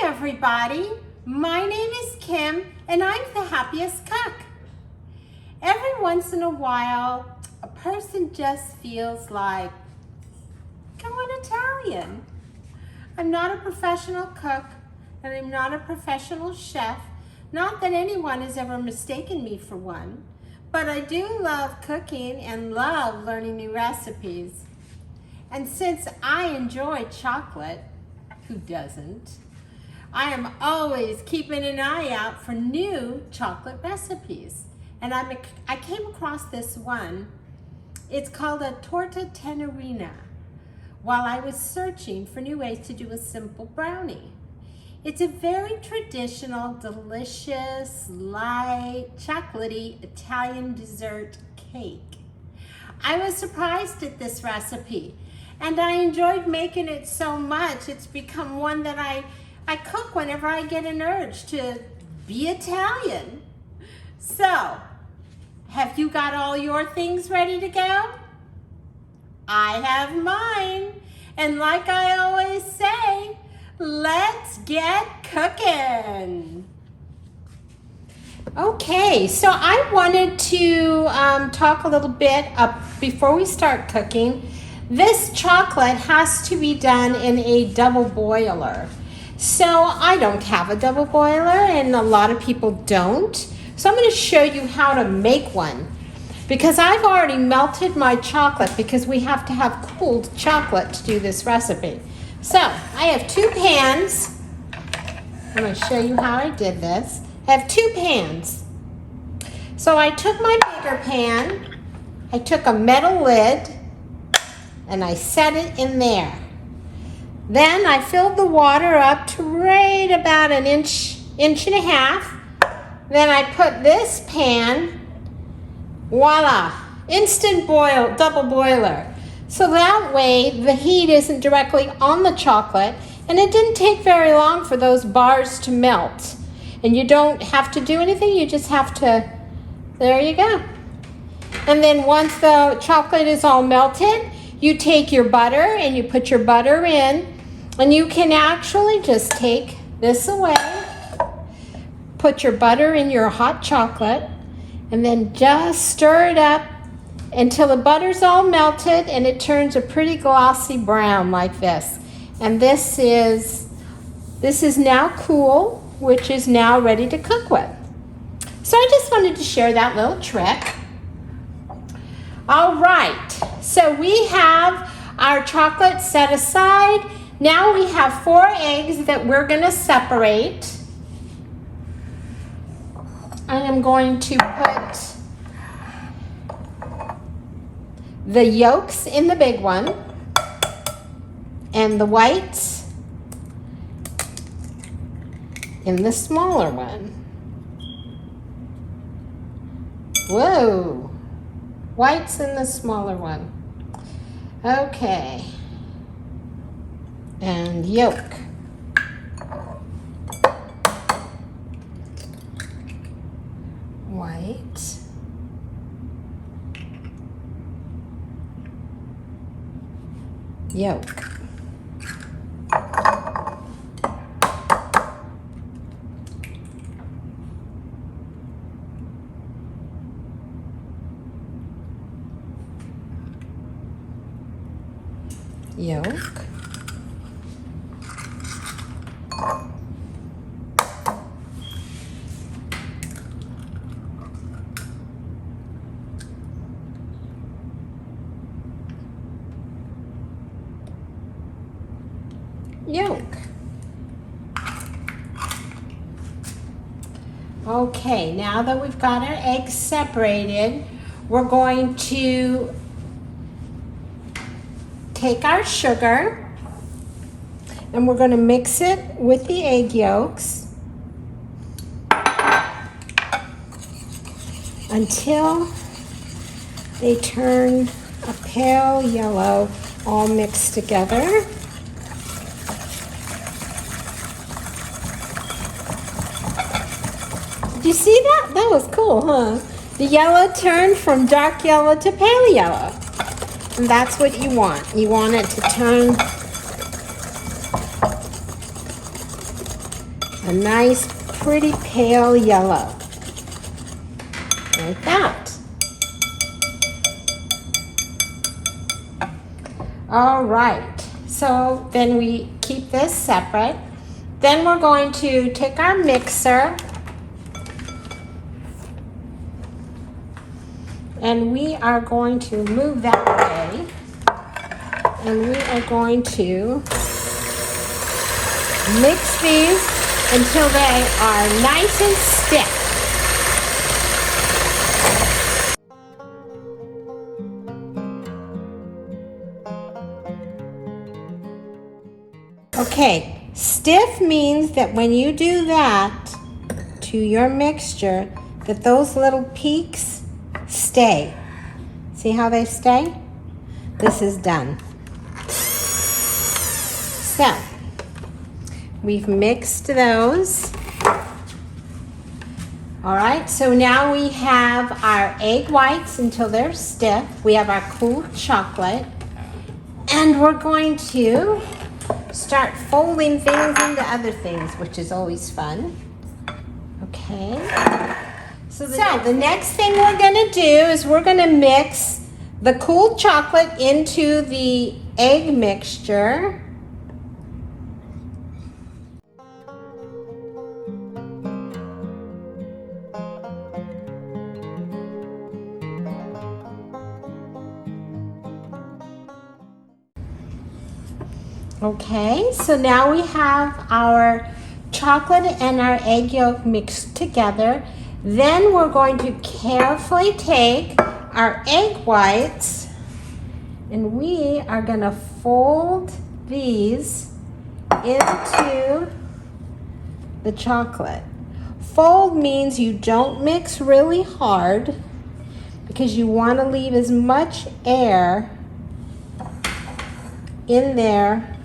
everybody, my name is Kim and I'm the happiest cook. Every once in a while, a person just feels like going Italian. I'm not a professional cook and I'm not a professional chef. Not that anyone has ever mistaken me for one, but I do love cooking and love learning new recipes. And since I enjoy chocolate, who doesn't? I am always keeping an eye out for new chocolate recipes. And I came across this one. It's called a Torta Tenerina while I was searching for new ways to do a simple brownie. It's a very traditional, delicious, light, chocolatey Italian dessert cake. I was surprised at this recipe and I enjoyed making it so much. It's become one that I cook whenever I get an urge to be Italian. So, have you got all your things ready to go? I have mine. And like I always say, let's get cooking. Okay, so I wanted to talk a little bit before we start cooking. This chocolate has to be done in a double boiler. So I don't have a double boiler and a lot of people don't. So I'm going to show you how to make one because I've already melted my chocolate because we have to have cooled chocolate to do this recipe. So I have two pans. I'm going to show you how I did this. I have two pans. So I took my bigger pan, I took a metal lid, and I set it in there. Then I filled the water up to right about an inch and a half. Then I put this pan, voila, instant boil, double boiler. So that way the heat isn't directly on the chocolate and it didn't take very long for those bars to melt. And you don't have to do anything, you just have to, there you go. And then once the chocolate is all melted, you take your butter and you put your butter in. And you can actually just take this away, put your butter in your hot chocolate, and then just stir it up until the butter's all melted and it turns a pretty glossy brown like this. And this is now cool, which is now ready to cook with. So I just wanted to share that little trick. All right, so we have our chocolate set aside. Now we have 4 eggs that we're going to separate. I am going to put the yolks in the big one and the whites in the smaller one. Whoa, whites in the smaller one. Okay. And yolk. White. Yolk. Yolk. Yolk. Okay, now that we've got our eggs separated, we're going to take our sugar and we're going to mix it with the egg yolks until they turn a pale yellow all mixed together. Did you see that? That was cool, huh? The yellow turned from dark yellow to pale yellow. And that's what you want. You want it to turn a nice, pretty pale yellow, like that. All right, so then we keep this separate. Then we're going to take our mixer and we are going to move that way. And we are going to mix these until they are nice and stiff. Okay, stiff means that when you do that to your mixture, that those little peaks stay. See how they stay? This is done. So, we've mixed those. All right, so now we have our egg whites until they're stiff. We have our cool chocolate. And we're going to start folding things into other things, which is always fun. Okay. So the next thing we're gonna do is we're gonna mix the cool chocolate into the egg mixture. Okay, so now we have our chocolate and our egg yolk mixed together. Then we're going to carefully take our egg whites and we are going to fold these into the chocolate. Fold means you don't mix really hard because you want to leave as much air in there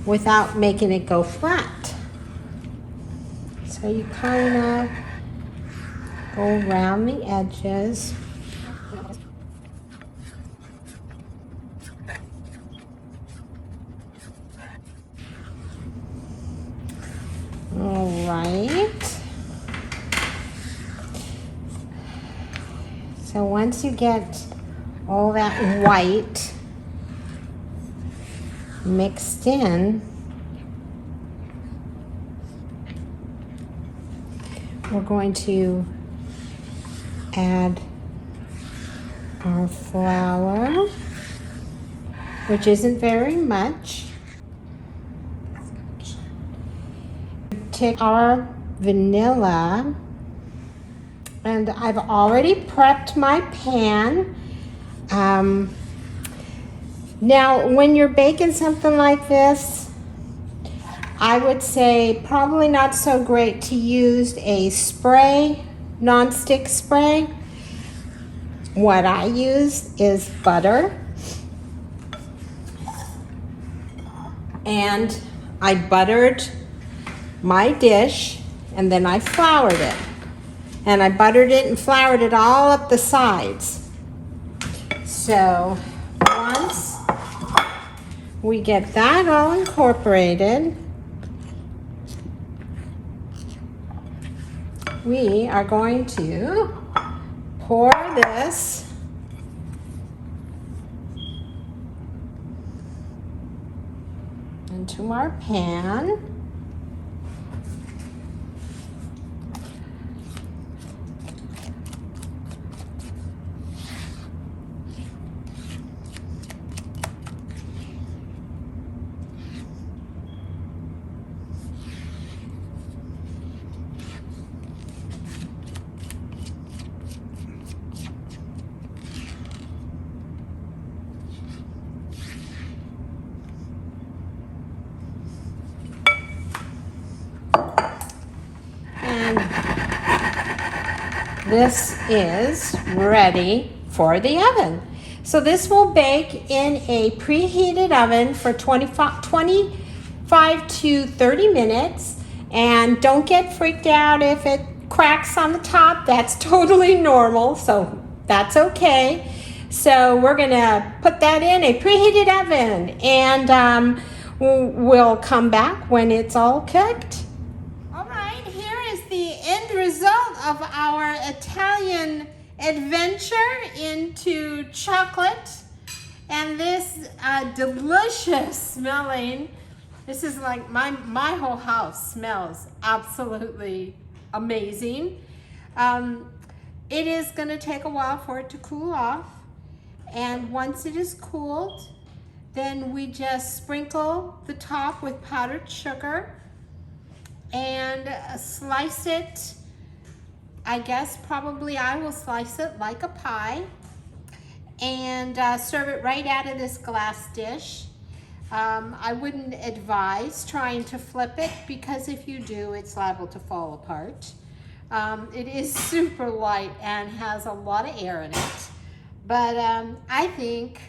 without making it go flat. So you kind of go around the edges. All right. So once you get all that white mixed in, we're going to add our flour, which isn't very much. Take our vanilla, and I've already prepped my pan. Now, when you're baking something like this, I would say probably not so great to use a spray, non-stick spray. What I use is butter. And I buttered my dish and then I floured it. And I buttered it and floured it all up the sides. So once we get that all incorporated, we are going to pour this into our pan. This is ready for the oven. So this will bake in a preheated oven for 25 to 30 minutes. And don't get freaked out if it cracks on the top. That's totally normal, so that's okay. So we're gonna put that in a preheated oven and we'll come back when it's all cooked. All right. of our Italian adventure into chocolate. And this delicious smelling, this is like my whole house smells absolutely amazing. It is going to take a while for it to cool off. And once it is cooled, then we just sprinkle the top with powdered sugar and slice it. I guess probably I will slice it like a pie and serve it right out of this glass dish. I wouldn't advise trying to flip it because if you do, it's liable to fall apart. It is super light and has a lot of air in it. But I think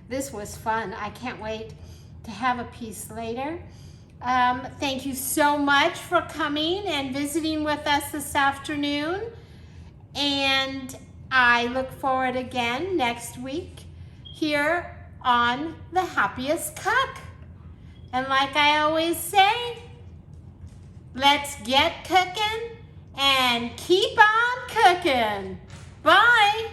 this was fun. I can't wait to have a piece later. Thank you so much for coming and visiting with us this afternoon. And I look forward again next week here on The Happiest Cook. And like I always say, let's get cooking and keep on cooking. Bye.